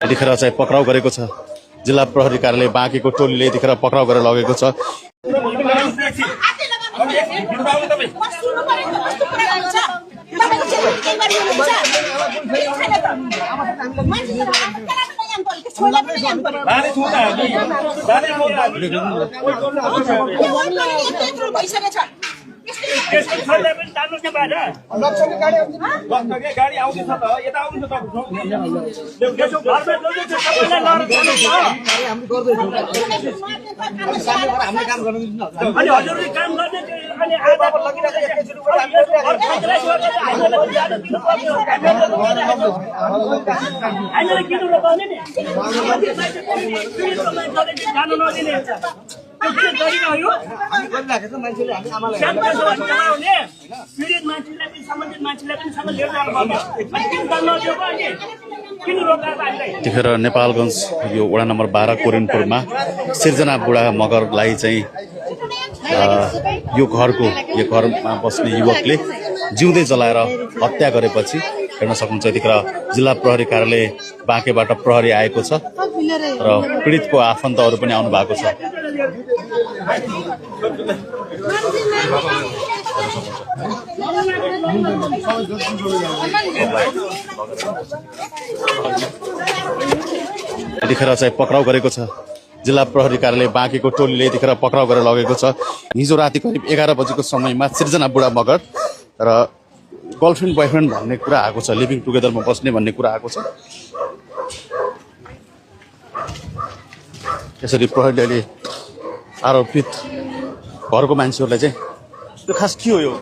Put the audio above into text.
यतिखेर चाहिँ पक्राउ गरेको छ। जिल्ला प्रहरी कार्यालय बाँकेको टोलीले यतिखेर पक्राउ गरेर लगेको छ। गाडी आउँदैछ त यता आउँदैछ त अनि हजुरले काम गर्ने अनि आधा हामीले किन रोक्ने नि जानु नदिने यतिखेर नेपालगञ्ज यो वडा नम्बर 12 कोरिनपुरमा सिर्जना बुढा मगरलाई चाहिँ यो घरमा बस्ने युवकले जिउँदै जलाएर हत्या गरेपछि हेर्न सक्नुहुन्छ। यतिखेर जिल्ला प्रहरी कार्यालय बाँकेबाट प्रहरी आएको छ र पीडितको आफन्तहरू पनि आउनु भएको छ। यतिखेर चाहिँ पक्राउ गरेको छ। जिल्ला प्रहरी कार्यालय बाँकेको टोलीले यतिखेर पक्राउ गरेर लगेको छ। हिजो राति करिब 11 बजेको समयमा सिर्जना बुढा मगर र गर्लफ्रेन्ड बोयफ्रेन्ड भन्ने कुरा आएको छ, लिभिङ टुगेदरमा बस्ने भन्ने कुरा आएको छ। यसरी प्रहरीले आरोपित घरको मान्छेहरूलाई चाहिँ यो खास के हो यो